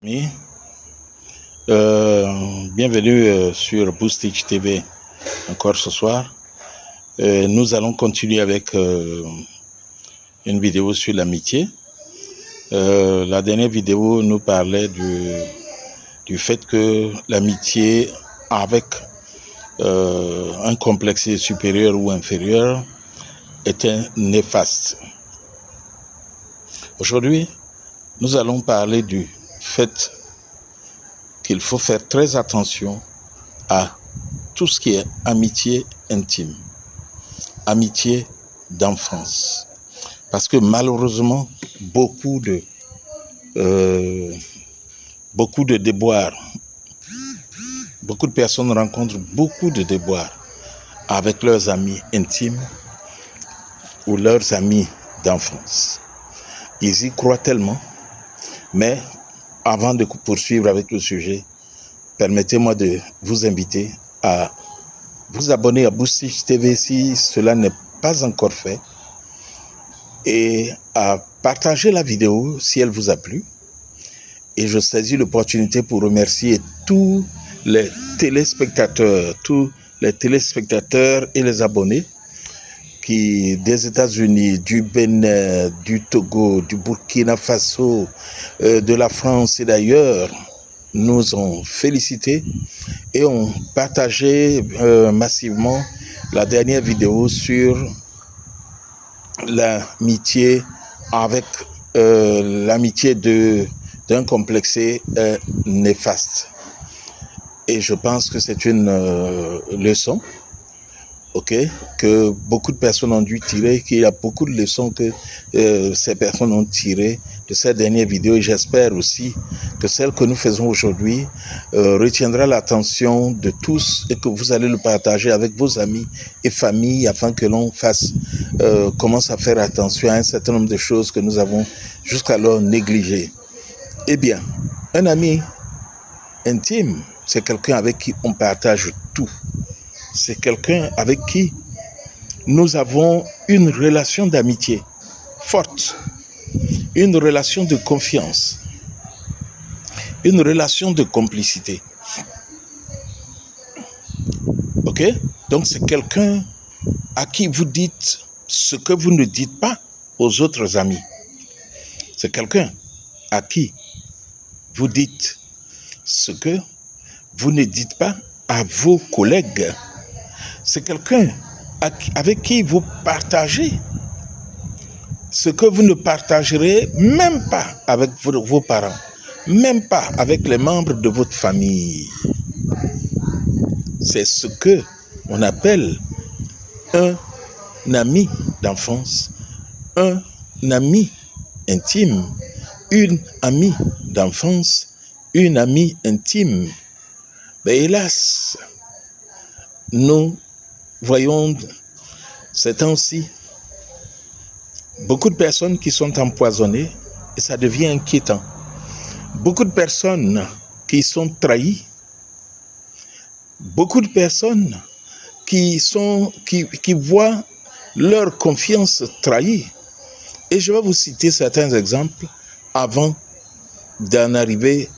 Oui. Bienvenue sur Boostich TV encore ce soir. Nous allons continuer avec une vidéo sur l'amitié. La dernière vidéo nous parlait du fait que l'amitié avec un complexe supérieur ou inférieur était néfaste. Aujourd'hui, nous allons parler du fait qu'il faut faire très attention à tout ce qui est amitié intime, amitié d'enfance. Parce que malheureusement, beaucoup de déboires, beaucoup de personnes rencontrent beaucoup de déboires avec leurs amis intimes ou leurs amis d'enfance. Ils y croient tellement, mais avant de poursuivre avec le sujet, permettez-moi de vous inviter à vous abonner à Boostich TV si cela n'est pas encore fait et à partager la vidéo si elle vous a plu. Et je saisis l'opportunité pour remercier tous les téléspectateurs et les abonnés qui des États-Unis, du Bénin, du Togo, du Burkina Faso, de la France et d'ailleurs, nous ont félicités et ont partagé massivement la dernière vidéo sur l'amitié avec l'amitié d'un complexé néfaste. Et je pense que c'est une leçon, que beaucoup de personnes ont dû tirer, qu'il y a beaucoup de leçons que ces personnes ont tirées de cette dernière vidéo. Et j'espère aussi que celle que nous faisons aujourd'hui retiendra l'attention de tous et que vous allez le partager avec vos amis et familles afin que l'on commence à faire attention à un certain nombre de choses que nous avons jusqu'alors négligées. Eh bien, un ami intime, c'est quelqu'un avec qui on partage tout. C'est quelqu'un avec qui nous avons une relation d'amitié forte, une relation de confiance, une relation de complicité. Ok? Donc c'est quelqu'un à qui vous dites ce que vous ne dites pas aux autres amis. C'est quelqu'un à qui vous dites ce que vous ne dites pas à vos collègues. C'est quelqu'un avec qui vous partagez ce que vous ne partagerez même pas avec vos parents, même pas avec les membres de votre famille. C'est ce que on appelle un ami d'enfance, un ami intime, une amie d'enfance, une amie intime. Mais hélas, nous voyons ces temps-ci beaucoup de personnes qui sont empoisonnées et ça devient inquiétant. Beaucoup de personnes qui sont trahies, beaucoup de personnes qui voient leur confiance trahie. Et je vais vous citer certains exemples avant d'en arriver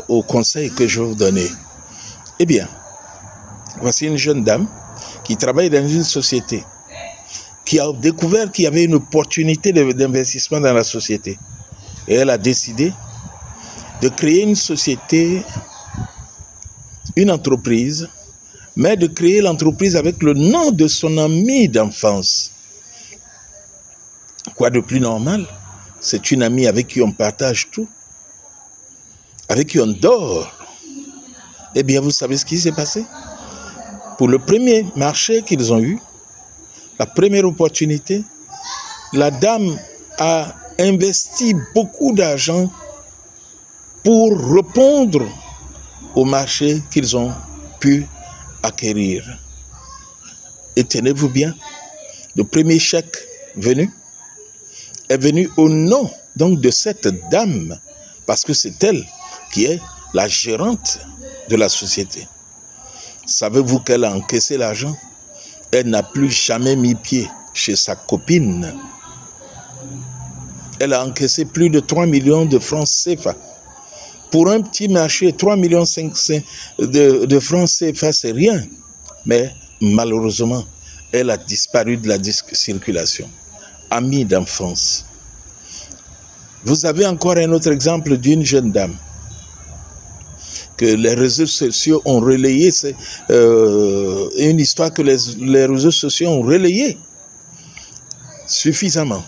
au conseil que je vais vous donner. Eh bien, voici une jeune dame qui travaille dans une société, qui a découvert qu'il y avait une opportunité d'investissement dans la société. Et elle a décidé de créer une société, une entreprise, mais de créer l'entreprise avec le nom de son ami d'enfance. Quoi de plus normal? C'est une amie avec qui on partage tout, avec qui on dort. Eh bien, vous savez ce qui s'est passé? Pour le premier marché qu'ils ont eu, la première opportunité, la dame a investi beaucoup d'argent pour répondre au marché qu'ils ont pu acquérir. Et tenez-vous bien, le premier chèque est venu au nom donc de cette dame, parce que c'est elle qui est la gérante de la société. Savez-vous qu'elle a encaissé l'argent? Elle n'a plus jamais mis pied chez sa copine. Elle a encaissé plus de 3 millions de francs CFA. Pour un petit marché, 3,5 millions de francs CFA, c'est rien. Mais malheureusement, elle a disparu de la circulation. Amie d'enfance. Vous avez encore un autre exemple d'une jeune dame que les réseaux sociaux ont relayé. C'est une histoire que les réseaux sociaux ont relayée suffisamment.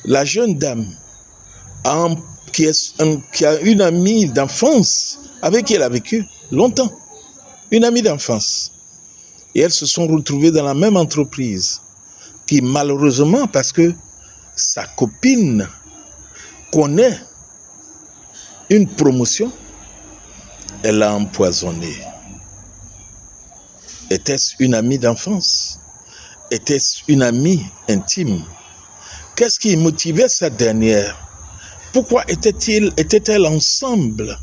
La jeune dame qui a une amie d'enfance avec qui elle a vécu longtemps. Une amie d'enfance. Et elles se sont retrouvées dans la même entreprise qui malheureusement, parce que sa copine connaît une promotion, elle l'a empoisonnée. Était-ce une amie d'enfance? Était-ce une amie intime? Qu'est-ce qui motivait cette dernière? Pourquoi était-elle ensemble?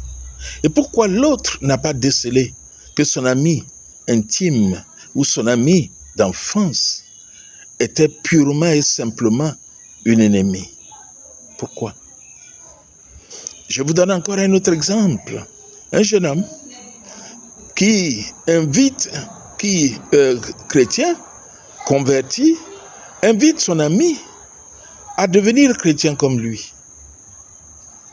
Et pourquoi l'autre n'a pas décelé que son ami intime ou son ami d'enfance était purement et simplement une ennemie? Pourquoi? Je vous donne encore un autre exemple. Un jeune homme chrétien, converti, invite son ami à devenir chrétien comme lui,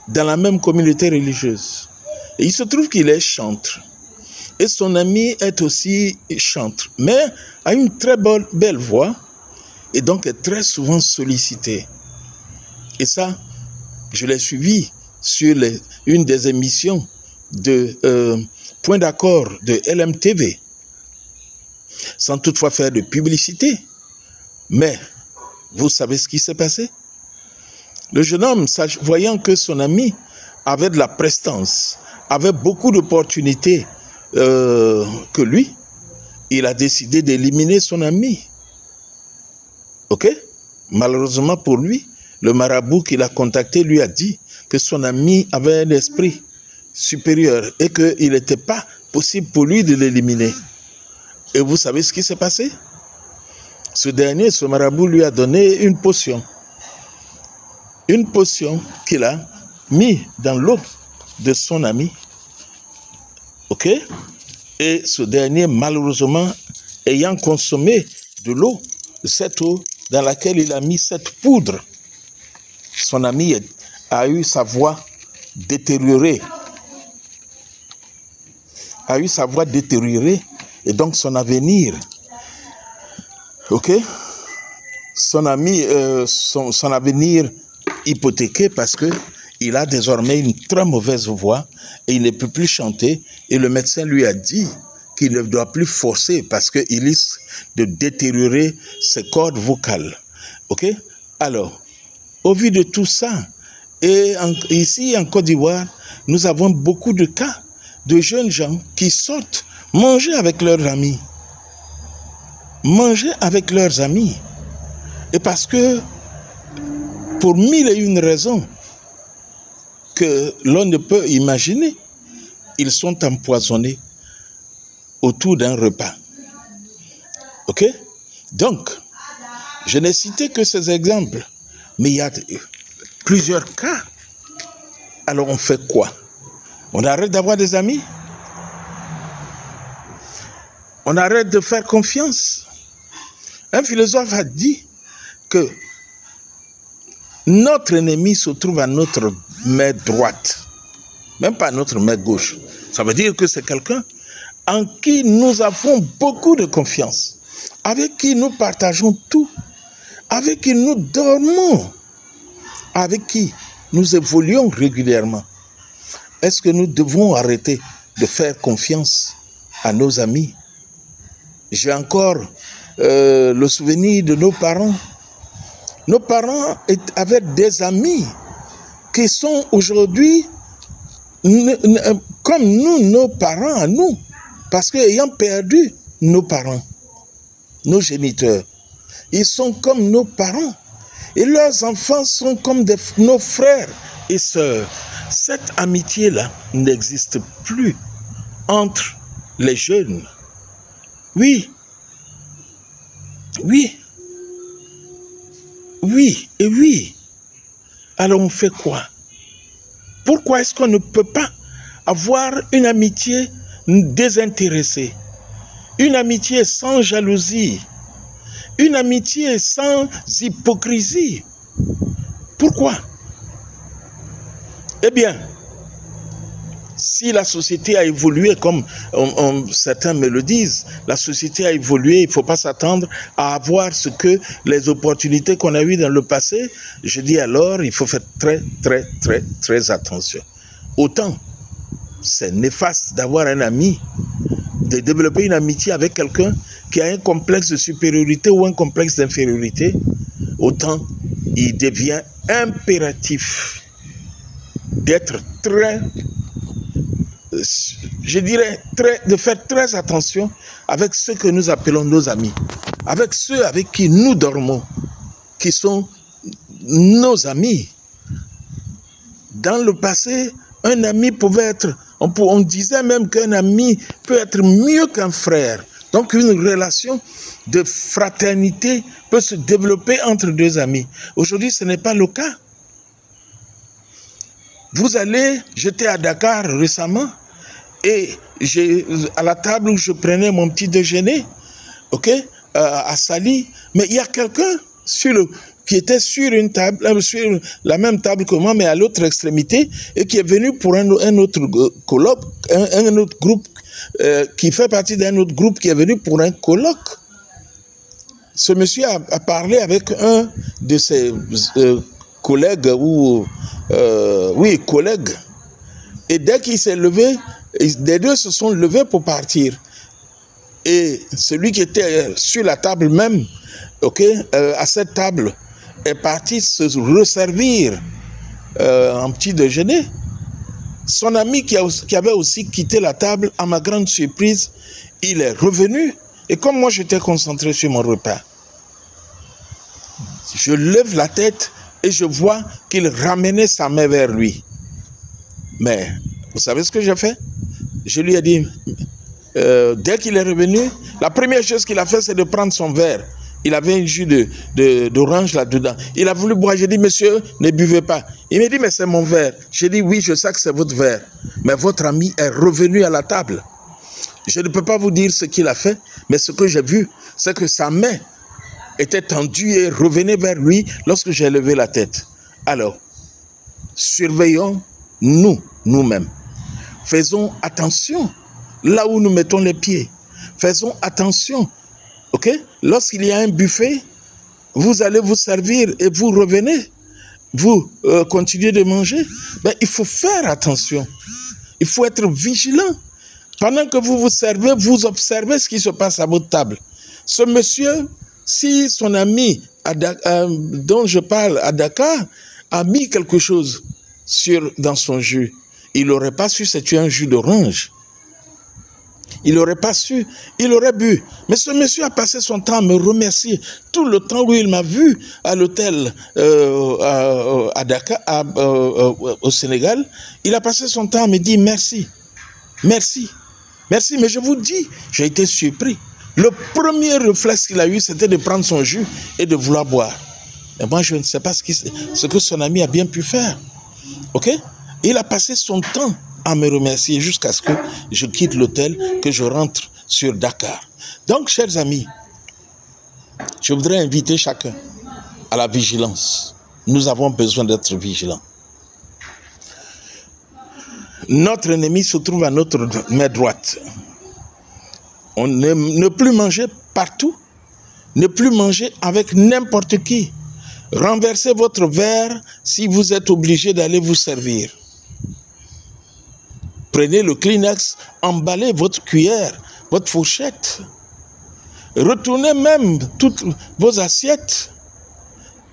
dans la même communauté religieuse. Et il se trouve qu'il est chantre. Et son ami est aussi chantre, mais a une très belle voix et donc est très souvent sollicité. Et ça, je l'ai suivi sur une des émissions de Point d'accord de LMTV, sans toutefois faire de publicité. Mais vous savez ce qui s'est passé? Le jeune homme, voyant que son ami avait de la prestance, avait beaucoup d'opportunités que lui, il a décidé d'éliminer son ami. Ok? Malheureusement pour lui, le marabout qu'il a contacté lui a dit que son ami avait un esprit supérieur et qu'il n'était pas possible pour lui de l'éliminer. Et vous savez ce qui s'est passé? Ce marabout lui a donné une potion. Une potion qu'il a mis dans l'eau de son ami. Ok? Et ce dernier, malheureusement, ayant consommé de l'eau, cette eau dans laquelle il a mis cette poudre, son ami a eu sa voix détériorée. Et donc son avenir, ok, son avenir hypothéqué parce que il a désormais une très mauvaise voix et il ne peut plus chanter. Et le médecin lui a dit qu'il ne doit plus forcer parce qu'il risque de détériorer ses cordes vocales. Ok? Alors, au vu de tout ça, et ici en Côte d'Ivoire, nous avons beaucoup de cas de jeunes gens qui sortent manger avec leurs amis. Manger avec leurs amis. Et parce que, pour 1001 raisons que l'on ne peut imaginer, ils sont empoisonnés autour d'un repas. Ok? Donc, je n'ai cité que ces exemples, mais il y a plusieurs cas. Alors on fait quoi? On arrête d'avoir des amis? On arrête de faire confiance? Un philosophe a dit que notre ennemi se trouve à notre main droite, même pas à notre main gauche. Ça veut dire que c'est quelqu'un en qui nous avons beaucoup de confiance, avec qui nous partageons tout, avec qui nous dormons, avec qui nous évoluons régulièrement. Est-ce que nous devons arrêter de faire confiance à nos amis? J'ai encore le souvenir de nos parents. Nos parents avaient des amis qui sont aujourd'hui comme nous, nos parents à nous. Parce qu'ayant perdu nos parents, nos géniteurs, ils sont comme nos parents. Et leurs enfants sont comme nos frères et sœurs. Cette amitié-là n'existe plus entre les jeunes. Oui. Alors on fait quoi? Pourquoi est-ce qu'on ne peut pas avoir une amitié désintéressée, une amitié sans jalousie, une amitié sans hypocrisie? Pourquoi? Eh bien, si la société a évolué, comme certains me le disent, la société a évolué, il ne faut pas s'attendre à avoir ce que les opportunités qu'on a eues dans le passé. Je dis alors, il faut faire très, très, très, très attention. Autant, c'est néfaste d'avoir un ami, de développer une amitié avec quelqu'un qui a un complexe de supériorité ou un complexe d'infériorité, autant il devient impératif d'être très, je dirais, de faire très attention avec ceux que nous appelons nos amis, avec ceux avec qui nous dormons, qui sont nos amis. Dans le passé, un ami pouvait être, on disait même qu'un ami peut être mieux qu'un frère. Donc une relation de fraternité peut se développer entre deux amis. Aujourd'hui, ce n'est pas le cas. J'étais à Dakar récemment, et à la table où je prenais mon petit déjeuner, à Sali, mais il y a quelqu'un qui était sur une table, sur la même table que moi, mais à l'autre extrémité, et qui est venu pour un autre colloque, un autre groupe, qui fait partie d'un autre groupe qui est venu pour un colloque. Ce monsieur a parlé avec un de ses collègues, collègues, et dès qu'il s'est levé, les deux se sont levés pour partir. Et celui qui était sur la table même, à cette table, est parti se resservir un petit déjeuner. Son ami qui avait aussi quitté la table, à ma grande surprise, il est revenu. Et comme moi, j'étais concentré sur mon repas, je lève la tête et je vois qu'il ramenait sa main vers lui. Mais vous savez ce que j'ai fait? Je lui ai dit, dès qu'il est revenu, la première chose qu'il a fait, c'est de prendre son verre. Il avait un jus d'orange là-dedans. Il a voulu boire. J'ai dit, monsieur, ne buvez pas. Il m'a dit, mais c'est mon verre. J'ai dit, oui, je sais que c'est votre verre. Mais votre ami est revenu à la table. Je ne peux pas vous dire ce qu'il a fait, mais ce que j'ai vu, c'est que sa main était tendue et revenait vers lui lorsque j'ai levé la tête. Alors, surveillons nous-mêmes. Faisons attention là où nous mettons les pieds. Faisons attention. Lorsqu'il y a un buffet, vous allez vous servir et vous revenez. Vous continuez de manger. Mais il faut faire attention. Il faut être vigilant. Pendant que vous vous servez, vous observez ce qui se passe à votre table. Ce monsieur, si son ami dont je parle à Dakar a mis quelque chose dans son jus, il n'aurait pas su c'est un jus d'orange. Il n'aurait pas su, il aurait bu. Mais ce monsieur a passé son temps à me remercier. Tout le temps où il m'a vu à l'hôtel à Dakar, au Sénégal, il a passé son temps à me dire merci. Merci. Merci, mais je vous dis, j'ai été surpris. Le premier réflexe qu'il a eu, c'était de prendre son jus et de vouloir boire. Et moi, je ne sais pas ce que son ami a bien pu faire. Il a passé son temps à me remercier jusqu'à ce que je quitte l'hôtel, que je rentre sur Dakar. Donc, chers amis, je voudrais inviter chacun à la vigilance. Nous avons besoin d'être vigilants. Notre ennemi se trouve à notre main droite. Ne plus manger partout, ne plus manger avec n'importe qui. Renversez votre verre si vous êtes obligé d'aller vous servir. Prenez le Kleenex, emballez votre cuillère, votre fourchette. Retournez même toutes vos assiettes.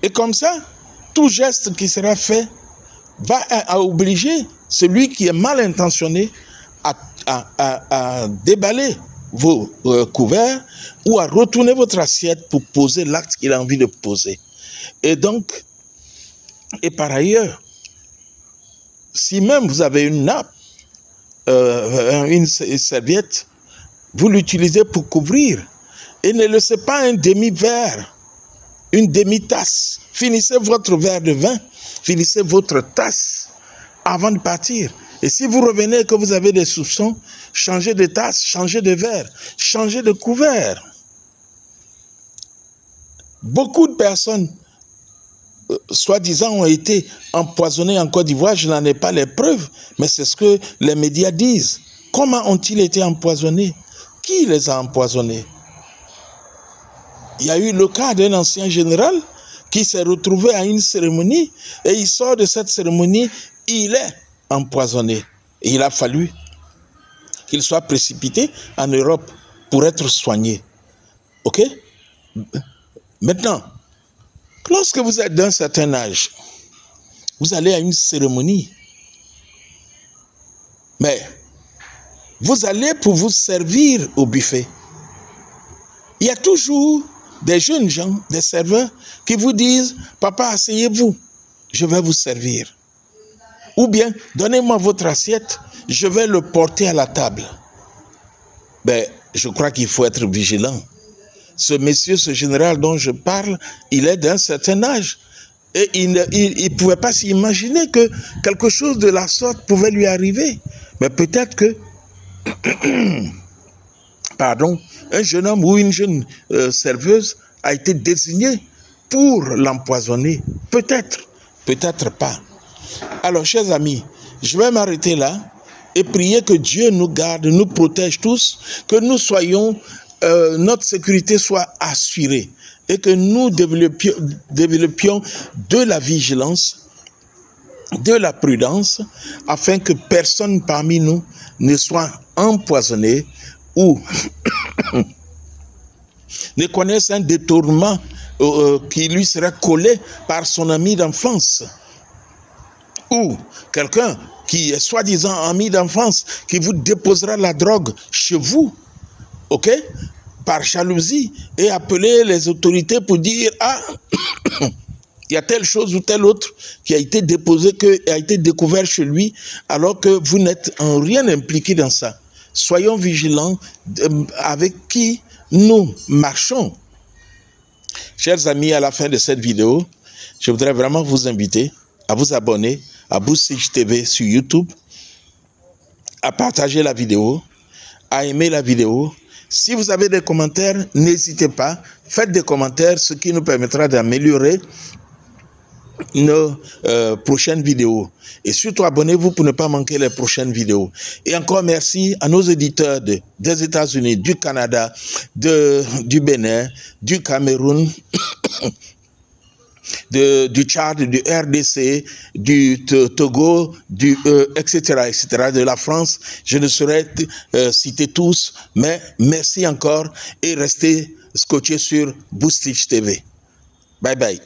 Et comme ça, tout geste qui sera fait va obliger celui qui est mal intentionné à déballer vos couverts ou à retourner votre assiette pour poser l'acte qu'il a envie de poser. Et par ailleurs, si même vous avez une nappe, une serviette, vous l'utilisez pour couvrir et ne laissez pas un demi-verre, une demi-tasse. Finissez votre verre de vin, finissez votre tasse avant de partir. Et si vous revenez et que vous avez des soupçons, changez de tasse, changez de verre, changez de couvert. Beaucoup de personnes, soi-disant, ont été empoisonnées en Côte d'Ivoire. Je n'en ai pas les preuves, mais c'est ce que les médias disent. Comment ont-ils été empoisonnés? Qui les a empoisonnés? Il y a eu le cas d'un ancien général qui s'est retrouvé à une cérémonie et il sort de cette cérémonie, il est empoisonné. Et il a fallu qu'il soit précipité en Europe pour être soigné. Ok? Maintenant, lorsque vous êtes d'un certain âge, vous allez à une cérémonie, mais vous allez pour vous servir au buffet. Il y a toujours des jeunes gens, des serveurs, qui vous disent « Papa, asseyez-vous, je vais vous servir. » Ou bien « Donnez-moi votre assiette, je vais le porter à la table. » Ben, je crois qu'il faut être vigilant. Ce monsieur, ce général dont je parle, il est d'un certain âge. Et il ne pouvait pas s'imaginer que quelque chose de la sorte pouvait lui arriver. Mais peut-être que un jeune homme ou une jeune serveuse a été désigné pour l'empoisonner. Peut-être, peut-être pas. Alors, chers amis, je vais m'arrêter là et prier que Dieu nous garde, nous protège tous, que nous soyons, notre sécurité soit assurée et que nous développions de la vigilance, de la prudence, afin que personne parmi nous ne soit empoisonné ou ne connaisse un détournement qui lui serait collé par son ami d'enfance. Ou quelqu'un qui est soi-disant ami d'enfance, qui vous déposera la drogue chez vous, ok, par jalousie, et appeler les autorités pour dire « Ah, il y a telle chose ou telle autre qui a été déposée, qui a été découvert chez lui, alors que vous n'êtes en rien impliqué dans ça. » Soyons vigilants avec qui nous marchons. Chers amis, à la fin de cette vidéo, je voudrais vraiment vous inviter à vous abonner à Boostich TV sur YouTube, à partager la vidéo, à aimer la vidéo. Si vous avez des commentaires, n'hésitez pas, faites des commentaires, ce qui nous permettra d'améliorer nos prochaines vidéos. Et surtout, abonnez-vous pour ne pas manquer les prochaines vidéos. Et encore merci à nos éditeurs des États-Unis, du Canada, du Bénin, du Cameroun, du Tchad, du RDC, du Togo, etc., de la France. Je ne saurais citer tous, mais merci encore et restez scotchés sur Boostich TV. Bye bye.